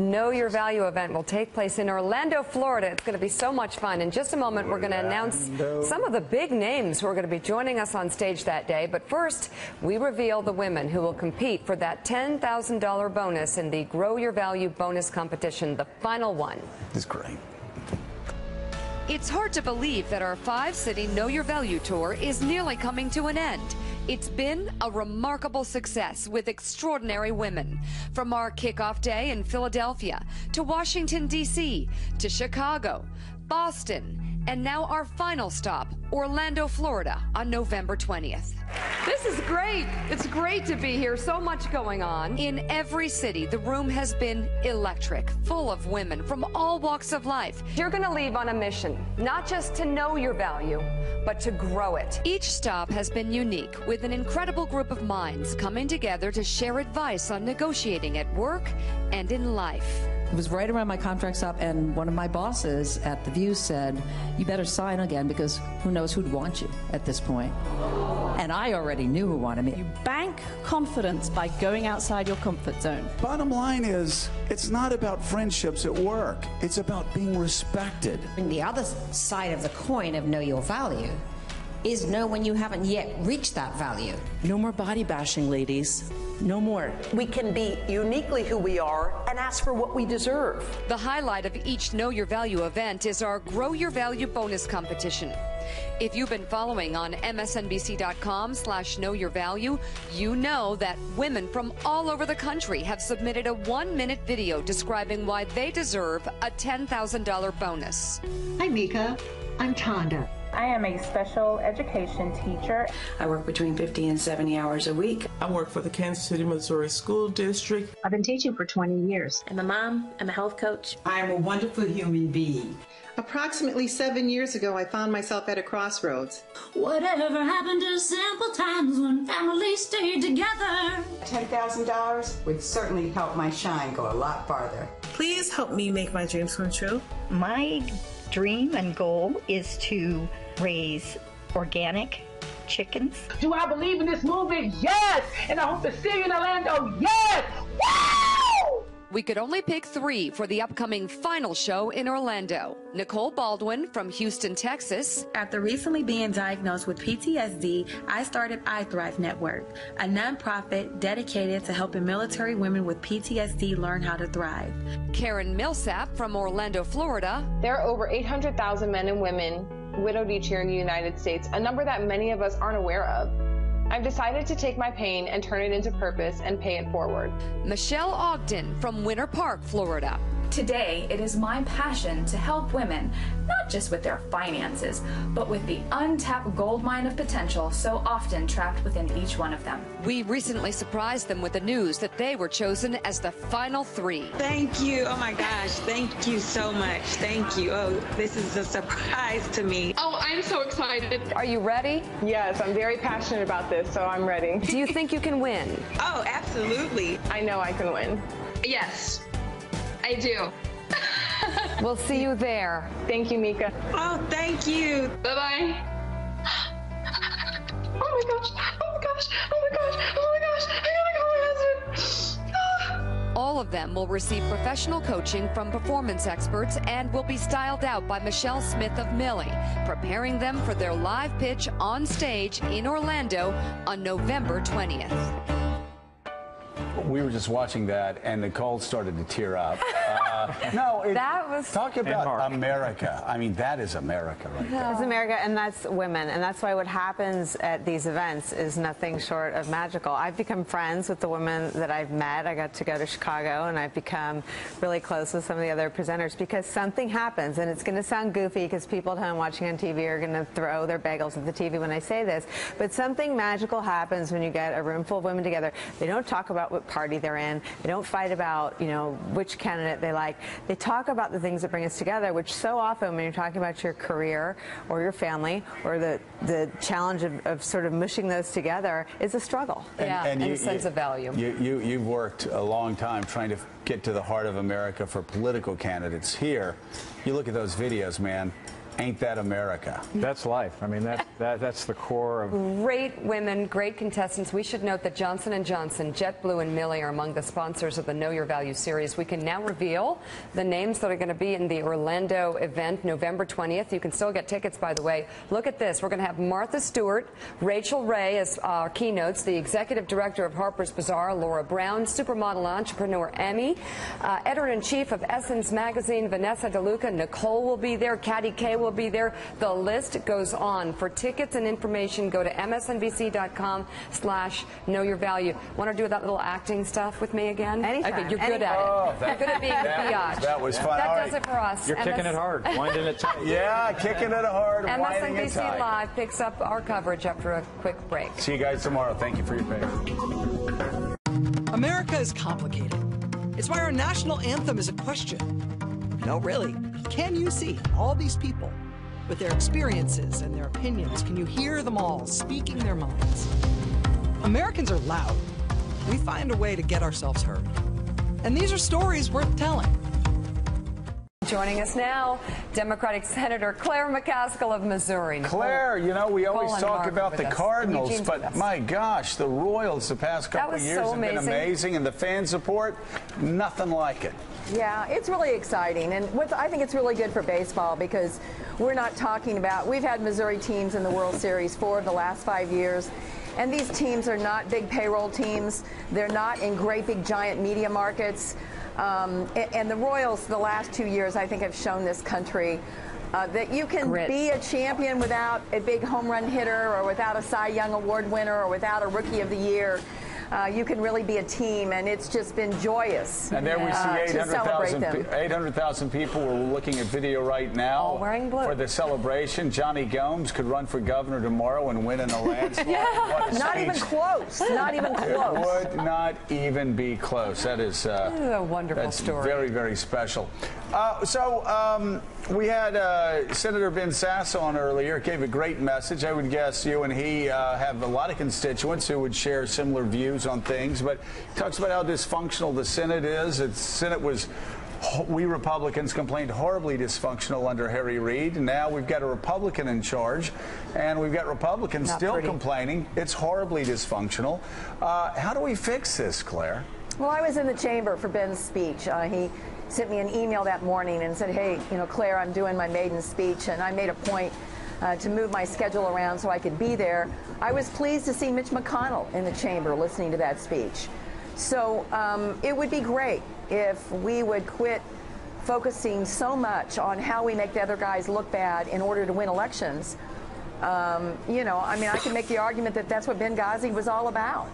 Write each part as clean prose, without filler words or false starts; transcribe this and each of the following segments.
Know Your Value event will take place in Orlando, Florida. It's going to be so much fun. In just a moment, we're going to announce some of the big names who are going to be joining us on stage that day. But first, we reveal the women who will compete for that $10,000 bonus in the Grow Your Value bonus competition, the final one. This is great. It's hard to believe that our 5-city Know Your Value tour is nearly coming to an end. It's been a remarkable success with extraordinary women. From our kickoff day in Philadelphia to Washington, D.C., to Chicago, Boston, and now our final stop, Orlando, Florida, on November 20th. This is great. It's great to be here. So much going on. In every city, the room has been electric, full of women from all walks of life. You're going to leave on a mission, not just to know your value, but to grow it. Each stop has been unique, with an incredible group of minds coming together to share advice on negotiating at work and in life. It was right around my contract's up, and one of my bosses at The View said, "You better sign again, because who knows who'd want you at this point." And I already knew who wanted me. You bank confidence by going outside your comfort zone. Bottom line is, it's not about friendships at work. It's about being respected. The other side of the coin of know your value is know when you haven't yet reached that value. No more body bashing, ladies. No more. We can be uniquely who we are and ask for what we deserve. The highlight of each Know Your Value event is our Grow Your Value bonus competition. If you've been following on msnbc.com/knowyourvalue, you know that women from all over the country have submitted a 1-minute video describing why they deserve a $10,000 bonus. Hi, Mika. I'm Tonda. I am a special education teacher. I work between 50 and 70 hours a week. I work for the Kansas City, Missouri School District. I've been teaching for 20 years. I'm a mom. I'm a health coach. I am a wonderful human being. Approximately 7 years ago, I found myself at a crossroads. Whatever happened to simple times when families stayed together? $10,000 would certainly help my shine go a lot farther. Please help me make my dreams come true. My dream and goal is to raise organic chickens. Do I believe in this movement? Yes! And I hope to see you in Orlando. Yes! Woo! We could only pick 3 for the upcoming final show in Orlando. Nicole Baldwin from Houston, Texas. After recently being diagnosed with PTSD, I started iThrive Network, a nonprofit dedicated to helping military women with PTSD learn how to thrive. Karen Millsap from Orlando, Florida. There are over 800,000 men and women widowed each year in the United States, a number that many of us aren't aware of. I've decided to take my pain and turn it into purpose and pay it forward. Michelle Ogden from Winter Park, Florida. Today, it is my passion to help women, not just with their finances, but with the untapped gold mine of potential so often trapped within each one of them. We recently surprised them with the news that they were chosen as the final 3. Thank you. Oh my gosh. Thank you so much. Thank you. Oh, this is a surprise to me. Oh, I'm so excited. Are you ready? Yes, I'm very passionate about this, so I'm ready. Do you think you can win? Oh, absolutely. I know I can win. Yes, I do. We'll see you there. Thank you, Mika. Oh, thank you. Bye-bye. Oh my gosh. Oh my gosh. Oh my gosh. Oh my gosh. I gotta call my husband. All of them will receive professional coaching from performance experts and will be styled out by Michelle Smith of Millie, preparing them for their live pitch on stage in Orlando on November 20th. We were just watching that, and Nicole started to tear up. Talk about America. I mean, that is America right there. It's America, and that's women, and that's why what happens at these events is nothing short of magical. I've become friends with the women that I've met. I got to go to Chicago, and I've become really close with some of the other presenters because something happens, and it's going to sound goofy because people at home watching on TV are going to throw their bagels at the TV when I say this, but something magical happens when you get a room full of women together. They don't talk about what party they're in. They don't fight about, you know, which candidate they like. They talk about the things that bring us together, which so often when you're talking about your career or your family or the challenge of sort of mushing those together is a struggle. And a sense of value. You've worked a long time trying to get to the heart of America for political candidates here. You look at those videos, man, Ain't that America? That's life. I mean, that's the core of... Great women, great contestants. We should note that Johnson & Johnson, JetBlue, and Millie are among the sponsors of the Know Your Value series. We can now reveal the names that are going to be in the Orlando event, November 20th. You can still get tickets, by the way. Look at this. We're going to have Martha Stewart, Rachel Ray as our keynotes, the executive director of Harper's Bazaar, Laura Brown, supermodel entrepreneur Emmy, editor-in-chief of Essence Magazine, Vanessa DeLuca, Nicole will be there, Caddy K will be there. The list goes on. For tickets and information, go to msnbc.com/knowyourvalue. Want to do that little acting stuff with me again? Anytime. Okay, you're good at it. You're good at being the biatch. That was fun. That does it for us. You're kicking it hard, winding it tight. Yeah, kicking it hard, winding it tight. MSNBC Live picks up our coverage after a quick break. See you guys tomorrow. Thank you for your patience. America is complicated. It's why our national anthem is a question. No, really. Can you see all these people with their experiences and their opinions? Can you hear them all speaking their minds? Americans are loud. We find a way to get ourselves heard. And these are stories worth telling. Joining us now, Democratic Senator Claire McCaskill of Missouri. Claire, you know, we always talk about the Cardinals, but my gosh, the Royals the past couple of years have been amazing, and the fan support, nothing like it. Yeah, it's really exciting, and I think it's really good for baseball because we're not talking about, we've had Missouri teams in the World Series 4 of the last 5 years, and these teams are not big payroll teams. They're not in great big giant media markets. And the Royals, the last 2 years, I think have shown this country that you can be a champion without a big home run hitter or without a Cy Young Award winner or without a Rookie of the Year. You can really be a team, and it's just been joyous. And there we see 800,000 people. We're looking at video right now all wearing blue. For the celebration. Johnny Gomes could run for governor tomorrow and win in a landslide. Yeah. Not even close. Not even close. It would not even be close. That is a wonderful story. Very, very special. We had Senator Ben Sasse on earlier. Gave a great message. I would guess you and he have a lot of constituents who would share similar views on things, but he talks about how dysfunctional the Senate is. The Senate was, we Republicans complained, horribly dysfunctional under Harry Reid. Now we've got a Republican in charge, and we've got Republicans still complaining. It's horribly dysfunctional. How do we fix this, Claire? Well, I was in the chamber for Ben's speech. He sent me an email that morning and said, hey, you know, Claire, I'm doing my maiden speech, and I made a point to move my schedule around so I could be there. I was pleased to see Mitch McConnell in the chamber listening to that speech. So it would be great if we would quit focusing so much on how we make the other guys look bad in order to win elections. You know, I mean, I can make the argument that that's what Benghazi was all about.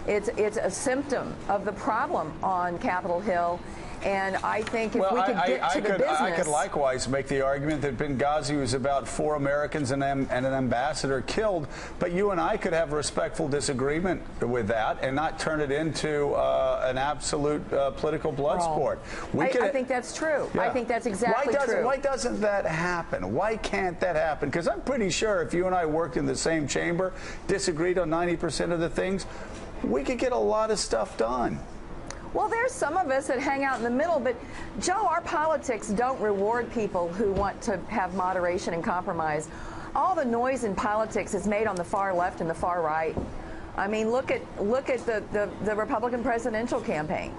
It's a symptom of the problem on Capitol Hill. And I think if we could get to the business... I could likewise make the argument that Benghazi was about 4 Americans and an ambassador killed, but you and I could have a respectful disagreement with that and not turn it into an absolute political blood sport. I think that's true. Yeah. I think that's exactly true. Why doesn't that happen? Why can't that happen? Because I'm pretty sure if you and I worked in the same chamber, disagreed on 90% of the things, we could get a lot of stuff done. Well, there's some of us that hang out in the middle, but, Joe, our politics don't reward people who want to have moderation and compromise. All the noise in politics is made on the far left and the far right. I mean, look at the Republican presidential campaign.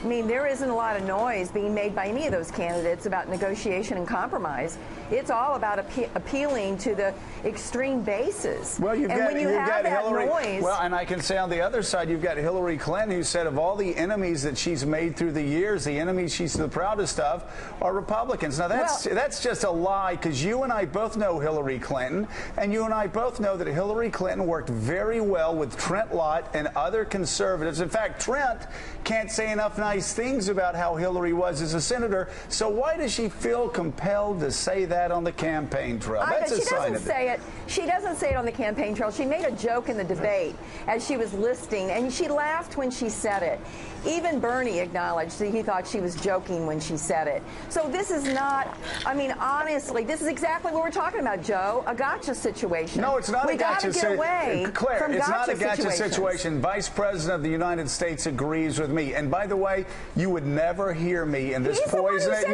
I mean, there isn't a lot of noise being made by any of those candidates about negotiation and compromise. It's all about appealing to the extreme bases. Well, you've got Hillary. Noise, well, and I can say on the other side, you've got Hillary Clinton, who said of all the enemies that she's made through the years, the enemies she's the proudest of are Republicans. Now, that's just a lie, because you and I both know Hillary Clinton, and you and I both know that Hillary Clinton worked very well with Trent Lott and other conservatives. In fact, Trent can't say enough nice things about how Hillary was as a senator. So why does she feel compelled to say that on the campaign trail? That's a sign of it. She doesn't say it on the campaign trail. She made a joke in the debate as she was listing, and she laughed when she said it. Even Bernie acknowledged that he thought she was joking when she said it. So this is not, I mean, honestly, this is exactly what we're talking about, Joe, a gotcha situation. No, it's not a gotcha situation. Claire, it's not a gotcha situation. Vice President of the United States agrees with me. And by the way, you would never hear me in this poisonous.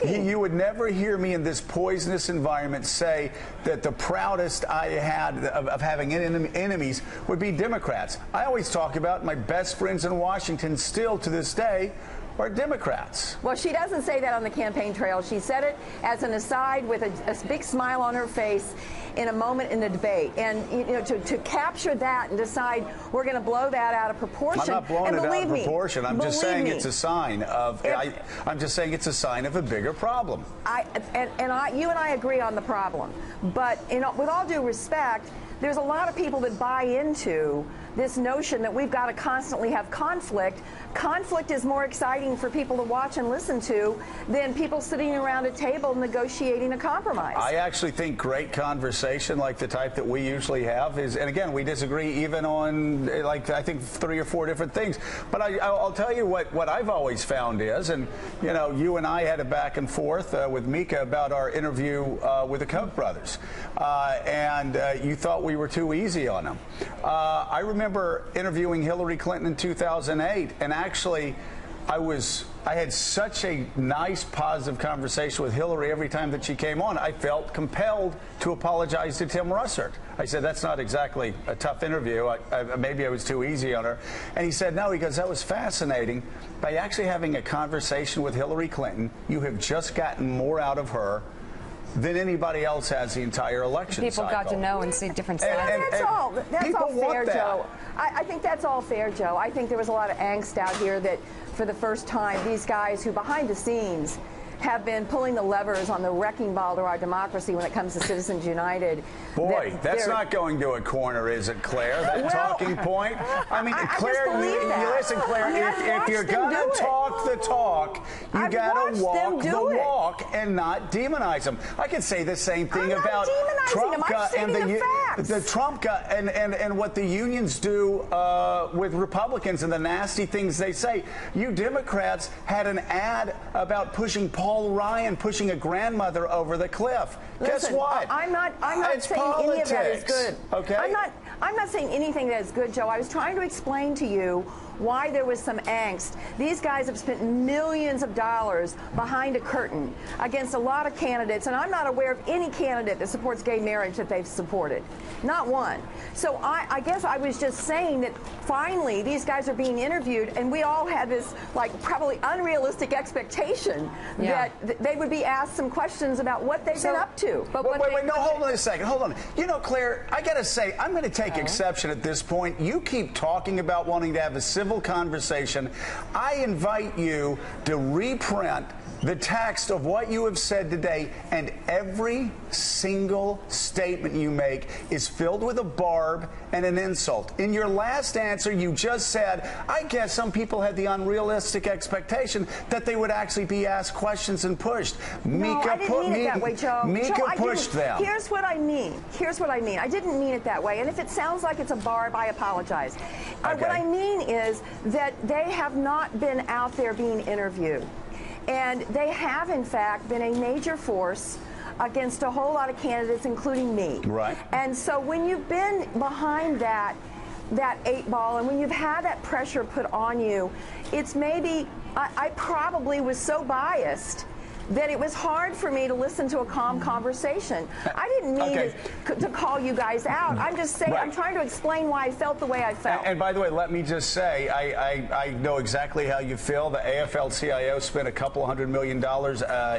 You would never hear me in this poisonous environment say that the proudest I had of having enemies would be Democrats. I always talk about my best friends in Washington still to this day are Democrats. Well, she doesn't say that on the campaign trail. She said it as an aside with a big smile on her face in a moment in the debate. And to capture that and decide we're going to blow that out of proportion. I'm not blowing it out of proportion. I'm just saying it's a sign of. I'm just saying it's a sign of a bigger problem. You and I agree on the problem, but with all due respect, there's a lot of people that buy into this notion that we've got to constantly have conflict. Conflict is more exciting for people to watch and listen to than people sitting around a table negotiating a compromise. I actually think great conversation like the type that we usually have is, and again, we disagree even on, like, I think 3 or 4 different things. But I'll tell you what I've always found is, and, you and I had a back and forth with Mika about our interview with the Koch brothers. And you thought we were too easy on them. I remember interviewing Hillary Clinton in 2008, and actually I had such a nice positive conversation with Hillary every time that she came on. I felt compelled to apologize to Tim Russert. I said, that's not exactly a tough interview. Maybe I was too easy on her. And he said, no, because that was fascinating. By actually having a conversation with Hillary Clinton, you have just gotten more out of her than anybody else has the entire election cycle. Got to know and see different sides. That's all fair, Joe. I think that's all fair, Joe. I think there was a lot of angst out here that for the first time, these guys who behind the scenes have been pulling the levers on the wrecking ball to our democracy when it comes to Citizens United. Boy, that's not going to a corner, is it, Claire? That talking point? I mean, Claire, you listen, Claire, if you're going to talk the talk, you got to walk the walk and not demonize them. I could say the same thing about Trumka and what the unions do with Republicans and the nasty things they say. You Democrats had an ad about pushing Paul Ryan pushing a grandmother over the cliff. Listen, guess what? I'm not saying politics. Any of that is good. Okay. I'm not saying anything that is good, Joe. I was trying to explain to you why there was some angst. These guys have spent millions of dollars behind a curtain against a lot of candidates, and I'm not aware of any candidate that supports gay marriage that they've supported. Not one. So I guess I was just saying that finally these guys are being interviewed, and we all had this probably unrealistic expectation that they would be asked some questions about what they've been up to. But wait, no, hold on a second. Hold on. Claire, I got to say, I'm going to take exception at this point. You keep talking about wanting to have a civil conversation. I invite you to reprint the text of what you have said today, and every single statement you make is filled with a barb and an insult. In your last answer, you just said, I guess some people had the unrealistic expectation that they would actually be asked questions and pushed. No, I didn't mean it that way, Joe. Mika pushed them. Here's what I mean. I didn't mean it that way. And if it sounds like it's a barb, I apologize. Okay. What I mean is that they have not been out there being interviewed. And they have, in fact, been a major force against a whole lot of candidates, including me. Right. And so when you've been behind that 8 ball, and when you've had that pressure put on you, it's maybe, I probably was so biased that it was hard for me to listen to a calm conversation. I didn't mean to call you guys out. I'm just saying, I'm trying to explain why I felt the way I felt. And by the way, let me just say, I know exactly how you feel. The AFL-CIO spent a couple $100 million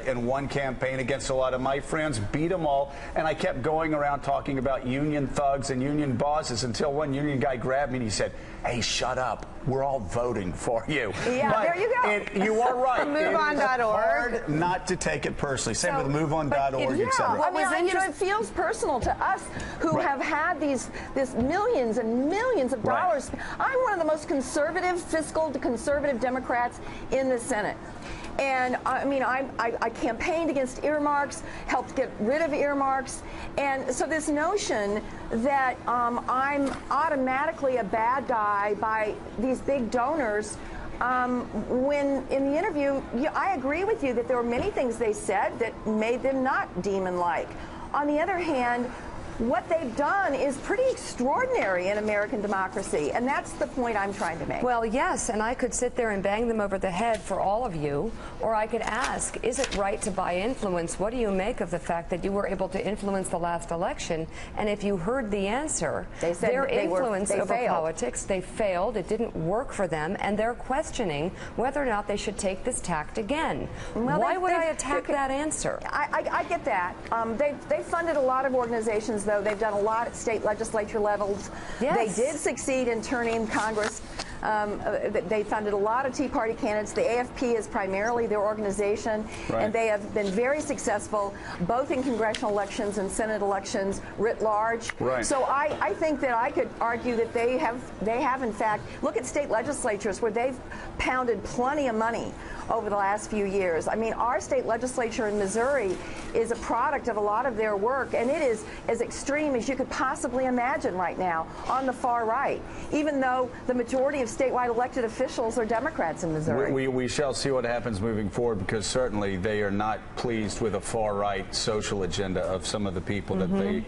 in one campaign against a lot of my friends, beat them all, and I kept going around talking about union thugs and union bosses until one union guy grabbed me and he said, hey, shut up. We're all voting for you. Yeah, but there you go. You are right. MoveOn.org. It's hard not to take it personally. Same with MoveOn.org, etc. I mean, it feels personal to us who have had this millions and millions of dollars. I'm one of the most conservative, fiscal to conservative Democrats in the Senate. And I mean, I campaigned against earmarks, helped get rid of earmarks. And so this notion that I'm automatically a bad guy by these big donors, when in the interview, I agree with you that there were many things they said that made them not demon-like. On the other hand, what they've done is pretty extraordinary in American democracy, and that's the point I'm trying to make. Well, yes, and I could sit there and bang them over the head for all of you, or I could ask, is it right to buy influence? What do you make of the fact that you were able to influence the last election? And if you heard the answer, they said their influence they over failed. Politics, they failed, it didn't work for them, and they're questioning whether or not they should take this tact again. Well, why would I attack that answer? I get that. They've funded a lot of organizations, though. They've done a lot at state legislature levels. Yes. They did succeed in turning Congress. They funded a lot of Tea Party candidates. The AFP is primarily their organization, and they have been very successful both in congressional elections and Senate elections writ large. Right. So I think that I could argue that they have in fact, look at state legislatures where they've pounded plenty of money over the last few years. I mean, our state legislature in Missouri is a product of a lot of their work, and it is as extreme as you could possibly imagine right now on the far right, even though the majority of statewide elected officials are Democrats in Missouri. We shall see what happens moving forward, because certainly they are not pleased with a far-right social agenda of some of the people that they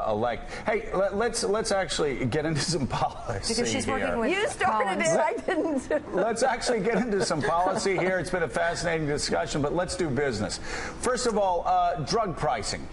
elect. Hey, let's actually get into some policy because she's here. Working with you started it, I didn't. Let's actually get into some policy here. It's been a fascinating discussion, but let's do business. First of all, drug pricing.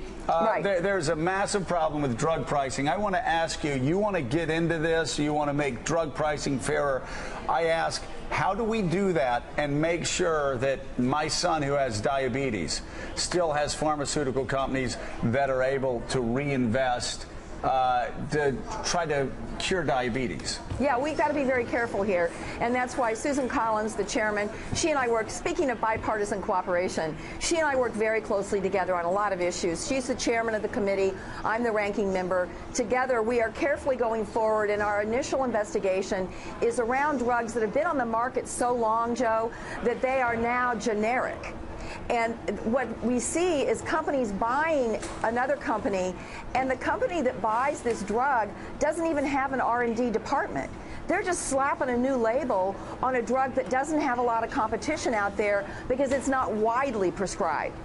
There's a massive problem with drug pricing. I want to ask you, you want to get into this? You want to make drug pricing fairer? I ask, how do we do that and make sure that my son who has diabetes still has pharmaceutical companies that are able to reinvest to try to cure diabetes? Yeah, we've got to be very careful here, and that's why Susan Collins, the chairman, she and I work, speaking of bipartisan cooperation, she and I work very closely together on a lot of issues. She's the chairman of the committee, I'm the ranking member. Together, we are carefully going forward, and our initial investigation is around drugs that have been on the market so long, Joe, that they are now generic. And what we see is companies buying another company, and the company that buys this drug doesn't even have an R&D department. They're just slapping a new label on a drug that doesn't have a lot of competition out there because it's not widely prescribed.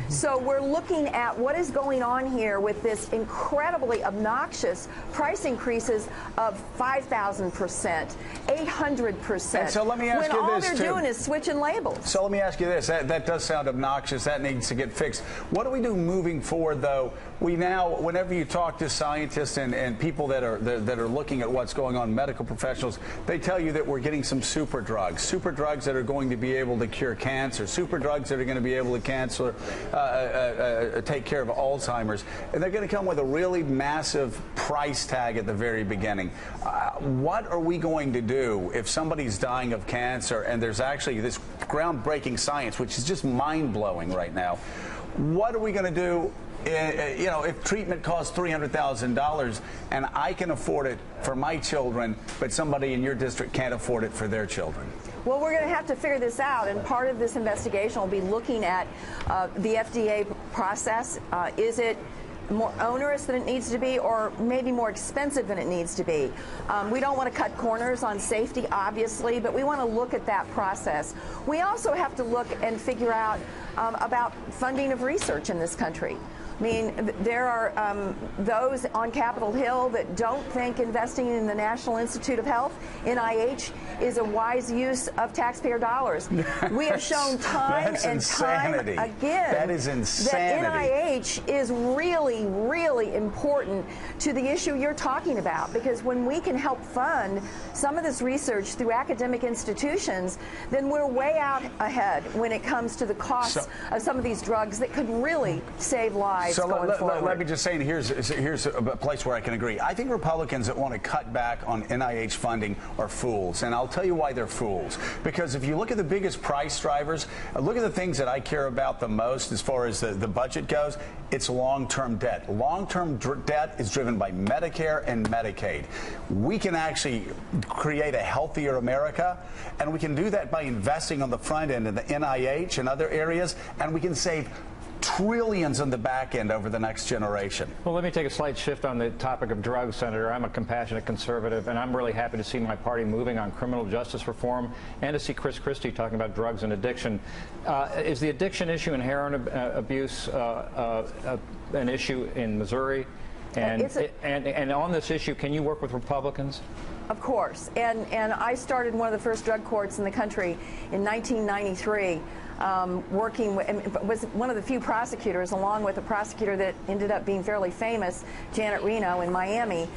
So we're looking at what is going on here with this incredibly obnoxious price increases of 5,000%, 800%. And so let me ask you this, when all they're doing is switching labels. So let me ask you this. That does sound obnoxious. That needs to get fixed. What do we do moving forward, though? We now, whenever you talk to scientists and people that are looking at what's going on, medical professionals, they tell you that we're getting some super drugs that are going to be able to cure cancer, super drugs that are going to be able to take care of Alzheimer's, and they're going to come with a really massive price tag at the very beginning. What are we going to do if somebody's dying of cancer and there's actually this groundbreaking science, which is just mind-blowing right now? What are we going to do? If treatment costs $300,000 and I can afford it for my children, but somebody in your district can't afford it for their children? Well, we're going to have to figure this out, and part of this investigation will be looking at the FDA process. Is it more onerous than it needs to be, or maybe more expensive than it needs to be? We don't want to cut corners on safety, obviously, but we want to look at that process. We also have to look and figure out about funding of research in this country. I mean, there are those on Capitol Hill that don't think investing in the National Institute of Health, NIH, is a wise use of taxpayer dollars. We have shown time and time again that is insanity. That NIH is really, really important to the issue you're talking about, because when we can help fund some of this research through academic institutions, then we're way out ahead when it comes to the costs of some of these drugs that could really save lives. So let me just say, and here's a place where I can agree. I think Republicans that want to cut back on NIH funding are fools, and I'll tell you why they're fools. Because if you look at the biggest price drivers, look at the things that I care about the most as far as the budget goes, it's long-term debt. Long-term debt is driven by Medicare and Medicaid. We can actually create a healthier America, and we can do that by investing on the front end in the NIH and other areas, and we can save trillions on the back end over the next generation. Well, let me take a slight shift on the topic of drugs, Senator. I'm a compassionate conservative, and I'm really happy to see my party moving on criminal justice reform and to see Chris Christie talking about drugs and addiction. Is the addiction issue and heroin abuse an issue in Missouri? And on this issue, can you work with Republicans? Of course. And I started one of the first drug courts in the country in 1993. Working with, was one of the few prosecutors, along with a prosecutor that ended up being fairly famous, Janet Reno in Miami.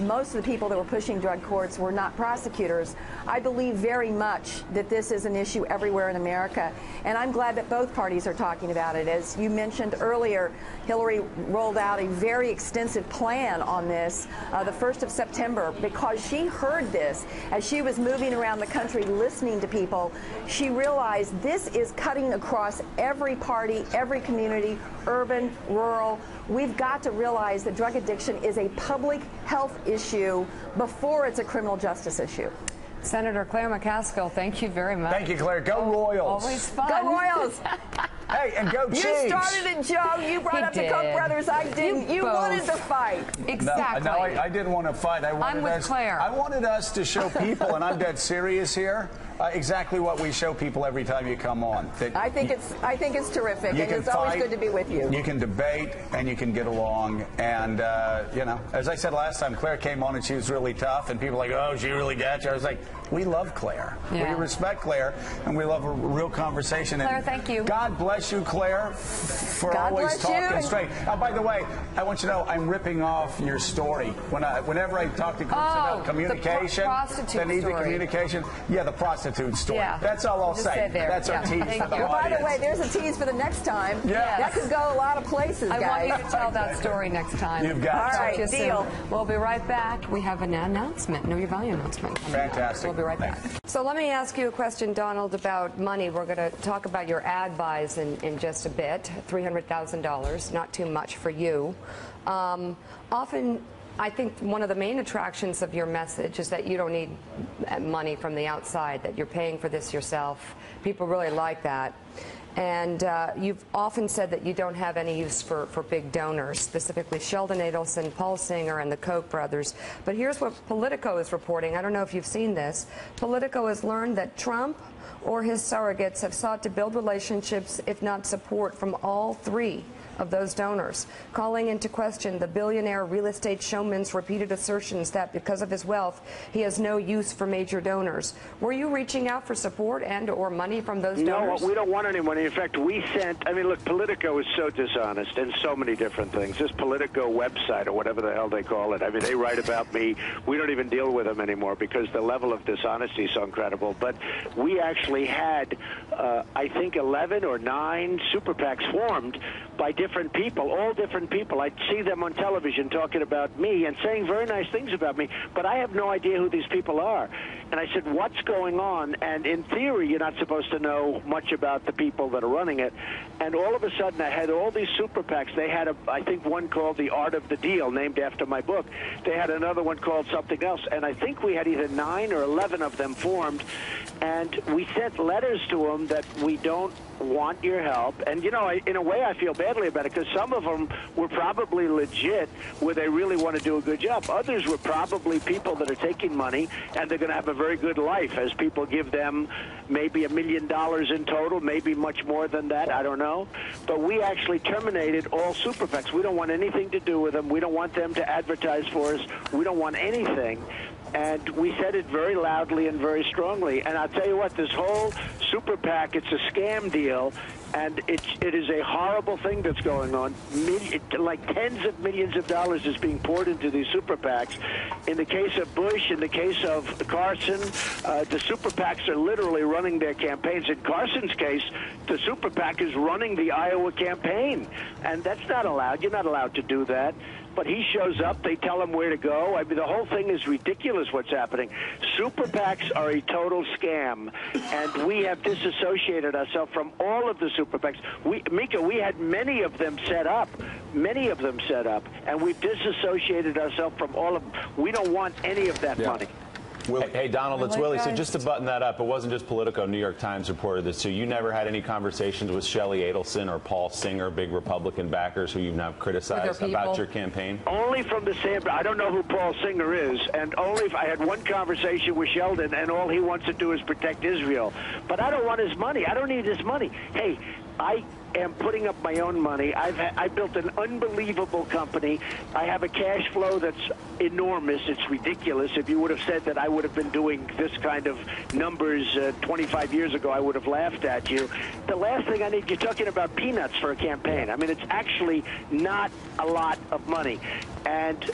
Most of the people that were pushing drug courts were not prosecutors. I believe very much that this is an issue everywhere in America, and I'm glad that both parties are talking about it. As you mentioned earlier, Hillary rolled out a very extensive plan on this the 1st of September because she heard this as she was moving around the country listening to people. She realized this is cutting across every party, every community, urban, rural. We've got to realize that drug addiction is a public health issue before it's a criminal justice issue. Senator Claire McCaskill, thank you very much. Thank you, Claire. Go Royals. Always fun. Go Royals. Hey, and go Chiefs. You started it, Joe. You brought up the Koch brothers. I didn't. You wanted to fight. Exactly. No, I didn't want to fight. I'm with Claire. I wanted us to show people, and I'm dead serious here, exactly what we show people every time you come on. I think it's terrific, and it's always good to be with you. You can debate, and you can get along, and you know, as I said last time, Claire came on and she was really tough, and people were like, oh, she really got you. I was like, we love Claire. Yeah. We respect Claire, and we love a real conversation. Claire, and thank you. God bless you, Claire, for always talking straight. By the way, I want you to know I'm ripping off your story. Whenever I talk to groups about communication, the need the communication. Yeah, the prostitute story. Yeah. That's all I'll say. That's our tease for the audience. By the way, there's a tease for the next time. Yeah. That could go a lot of places, guys. I want you to tell that story next time. You've got all right, deal. We'll be right back. We have an announcement. Know Your Value announcement. Fantastic. We'll be right back. So let me ask you a question, Donald, about money. We're going to talk about your ad buys in just a bit. $300,000, not too much for you. Often, I think one of the main attractions of your message is that you don't need money from the outside, that you're paying for this yourself. People really like that. And you've often said that you don't have any use for big donors, specifically Sheldon Adelson, Paul Singer, and the Koch brothers. But here's what Politico is reporting. I don't know if you've seen this. Politico has learned that Trump or his surrogates have sought to build relationships, if not support, from all three of those donors, calling into question the billionaire real estate showman's repeated assertions that because of his wealth, he has no use for major donors. Were you reaching out for support and or money from those donors? No, we don't want any money. In fact, we sent, I mean, look, Politico is so dishonest in so many different things. This Politico website or whatever the hell they call it, I mean, they write about me. We don't even deal with them anymore because the level of dishonesty is so incredible. But we actually had, I think, 11 or 9 super PACs formed by different people, all different people. I'd see them on television talking about me and saying very nice things about me, but I have no idea who these people are. And I said, what's going on? And in theory, you're not supposed to know much about the people that are running it. And all of a sudden, I had all these super PACs. They had, I think, one called The Art of the Deal, named after my book. They had another one called something else. And I think we had either 9 or 11 of them formed. And we sent letters to them that we don't want your help. And, you know, in a way, I feel badly about it because some of them were probably legit where they really want to do a good job. Others were probably people that are taking money and they're going to have a very good life as people give them maybe $1 million in total, maybe much more than that. I don't know. But we actually terminated all super PACs. We don't want anything to do with them. We don't want them to advertise for us. We don't want anything. And we said it very loudly and very strongly. And I'll tell you what, this whole super PAC, it's a scam deal, and it is a horrible thing that's going on. Like tens of millions of dollars is being poured into these super PACs. In the case of Bush, in the case of Carson, the super PACs are literally running their campaigns. In Carson's case, the super PAC is running the Iowa campaign. And that's not allowed. You're not allowed to do that. But he shows up, they tell him where to go. I mean, the whole thing is ridiculous what's happening. Super PACs are a total scam, and we have disassociated ourselves from all of the super PACs. Mika, we had many of them set up, and we've disassociated ourselves from all of them. We don't want any of that money. Hey, Donald, it's Willie. So just to button that up, it wasn't just Politico. New York Times reported this. So you never had any conversations with Shelley Adelson or Paul Singer, big Republican backers who you've now criticized about your campaign? Only from the same. I don't know who Paul Singer is, and only if I had one conversation with Sheldon, and all he wants to do is protect Israel. But I don't want his money. I don't need his money. Hey, I am putting up my own money. I built an unbelievable company. I have a cash flow that's enormous. It's ridiculous. If you would have said that I would have been doing this kind of numbers 25 years ago, I would have laughed at you. The last thing I need, you're talking about peanuts for a campaign. I mean, it's actually not a lot of money. And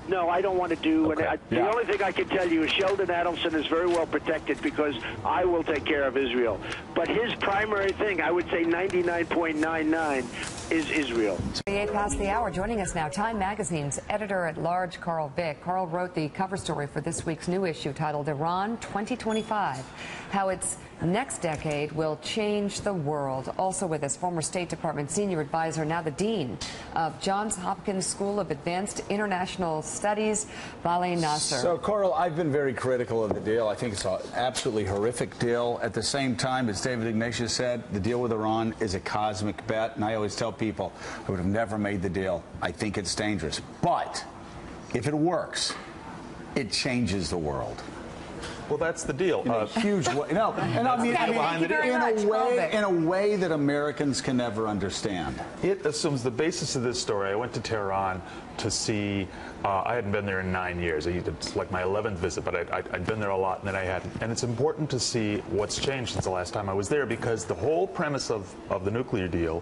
no, I don't want to do. Okay. The only thing I can tell you is Sheldon Adelson is very well protected because I will take care of Israel. But his primary thing, I would say 99.99, is Israel. 8 past the hour. Joining us now, Time Magazine's editor-at-large, Carl Bick. Carl wrote the cover story for this week's new issue titled Iran 2025, How Its Next Decade Will Change the World. Also with us, former State Department senior advisor, now the dean of Johns Hopkins School of Advanced International Studies, Vali Nasser. So, Carl, I've been very critical of the deal. I think it's an absolutely horrific deal. At the same time, as David Ignatius said, the deal with Iran is a cosmic bet, and I always tell people I would have never made the deal. I think it's dangerous. But if it works, it changes the world. Well, that's the deal. In a huge way. No, and I mean, in a way that Americans can never understand. It assumes the basis of this story. I went to Tehran to see. I hadn't been there in 9 years. It's like my 11th visit, but I'd been there a lot, and then I hadn't. And it's important to see what's changed since the last time I was there, because the whole premise of the nuclear deal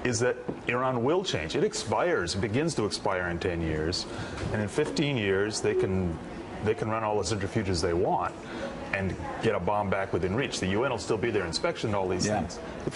is that Iran will change. It expires, it begins to expire in 10 years, and in 15 years they can run all the centrifuges they want and get a bomb back within reach. The UN will still be there inspecting all these things. But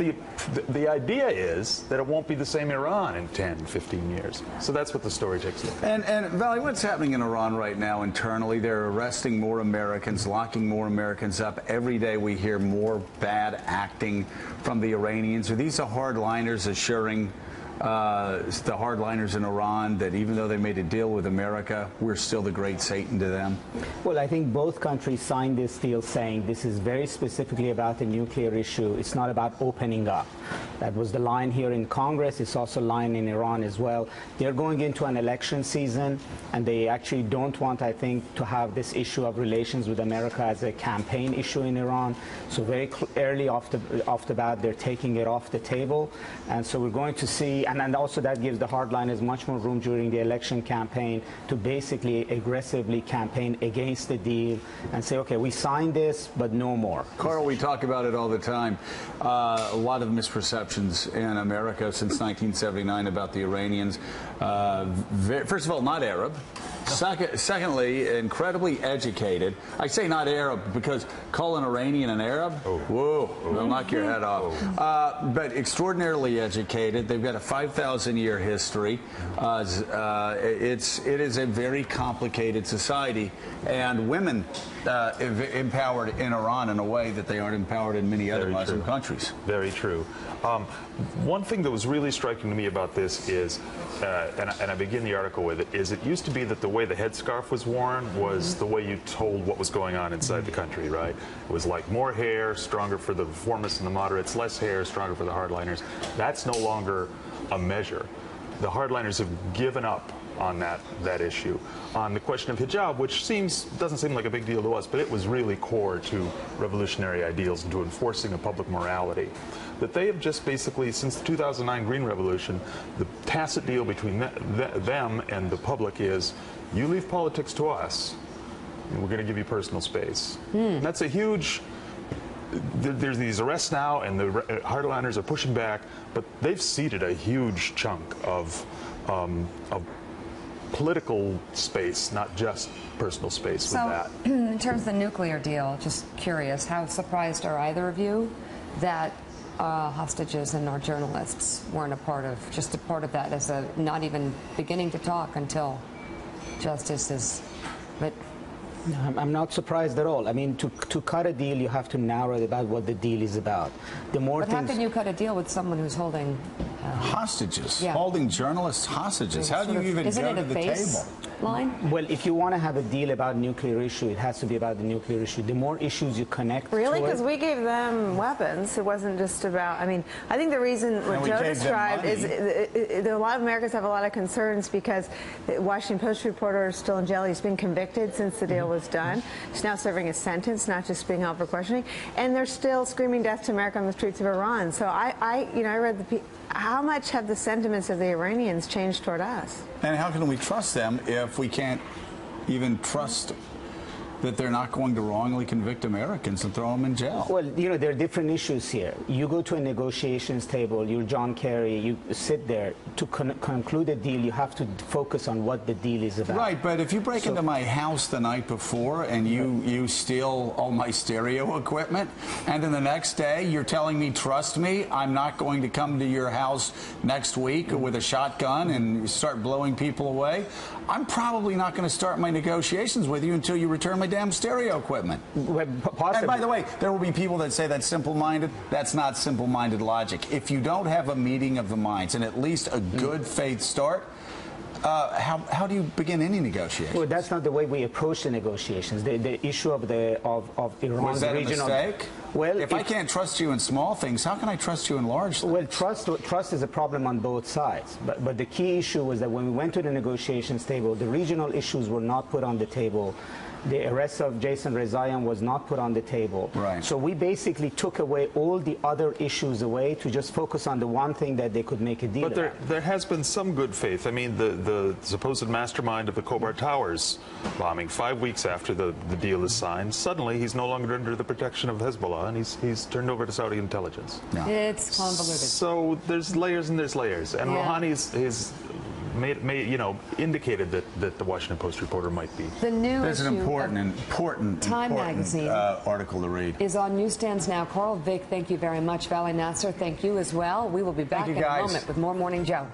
the idea is that it won't be the same Iran in 10, 15 years. So that's what the story takes a look at. And Vali, what's happening in Iran right now internally? They're arresting more Americans, locking more Americans up. Every day we hear more bad acting from the Iranians. Are these the hardliners assuring the hardliners in Iran that even though they made a deal with America, we're still the great Satan to them? Well, I think both countries signed this deal saying this is very specifically about the nuclear issue. It's not about opening up. That was the line here in Congress. It's also a line in Iran as well. They're going into an election season, and they actually don't want, I think, to have this issue of relations with America as a campaign issue in Iran. So very early off the bat, they're taking it off the table. And so we're going to see, and also that gives the hardliners much more room during the election campaign to basically aggressively campaign against the deal and say, okay, we signed this, but no more. Carl, we talk about it all the time. A lot of misperceptions in America since 1979 about the Iranians. First of all, not Arab. Secondly, incredibly educated. I say not Arab because call an Iranian an Arab, whoa, they'll knock your head off. But extraordinarily educated. They've got a 5,000-year history. It is a very complicated society, and women empowered in Iran in a way that they aren't empowered in many other Muslim countries. Very true. One thing that was really striking to me about this is, and I begin the article with it, is it used to be that the way the headscarf was worn was the way you told what was going on inside the country, right? It was like more hair, stronger for the reformists and the moderates, less hair, stronger for the hardliners. That's no longer a measure. The hardliners have given up on that issue. On the question of hijab, which doesn't seem like a big deal to us, but it was really core to revolutionary ideals and to enforcing a public morality. That they have just basically, since the 2009 Green Revolution, the tacit deal between them and the public is, you leave politics to us, and we're going to give you personal space. And that's a huge... There's these arrests now, and the hardliners are pushing back, but they've ceded a huge chunk of political space, not just personal space with that. In terms of the nuclear deal, just curious, how surprised are either of you that hostages and our journalists weren't a part of that, as not even beginning to talk until justice is... But I'm not surprised at all. I mean, to cut a deal, you have to narrow it about what the deal is about. The more but how can you cut a deal with someone who's holding... hostages, holding journalists hostages? How do you even go to the table? line? Well, if you want to have a deal about nuclear issue, it has to be about the nuclear issue. The more issues you connect Really? to Because we gave them weapons. It wasn't just about, I mean, I think the reason what Joe described is a lot of Americans have a lot of concerns because the Washington Post reporter is still in jail. He's been convicted since the deal was done. He's now serving a sentence, not just being held for questioning. And they're still screaming death to America on the streets of Iran. So I read how much have the sentiments of the Iranians changed toward us? And how can we trust them if we can't even trust that they're not going to wrongly convict Americans and throw them in jail? Well, there are different issues here. You go to a negotiations table, you're John Kerry, you sit there. To conclude a deal, you have to focus on what the deal is about. Right, but if you break into my house the night before and you steal all my stereo equipment, and then the next day you're telling me, trust me, I'm not going to come to your house next week with a shotgun and start blowing people away, I'm probably not going to start my negotiations with you until you return my damn stereo equipment. And by the way, there will be people that say that's simple-minded. That's not simple-minded logic. If you don't have a meeting of the minds and at least a good faith start, how do you begin any negotiations? Well, that's not the way we approach the negotiations. The issue of Iran's Was that regional... a mistake? Well, if I can't trust you in small things, how can I trust you in large things? Well, trust is a problem on both sides. But the key issue was that when we went to the negotiations table, the regional issues were not put on the table. The arrest of Jason Rezaian was not put on the table. Right. So we basically took away all the other issues away to just focus on the one thing that they could make a deal about. But there has been some good faith. I mean, the supposed mastermind of the Khobar Towers bombing, 5 weeks after the deal is signed, suddenly he's no longer under the protection of Hezbollah, and he's turned over to Saudi intelligence. No. It's convoluted. So there's layers and there's layers. And Rouhani's indicated that the Washington Post reporter might be. The new There's an important Time magazine article to read. Is on newsstands now. Carl, Vic, thank you very much. Vali Nasser, thank you as well. We will be back in a moment with more Morning Joe.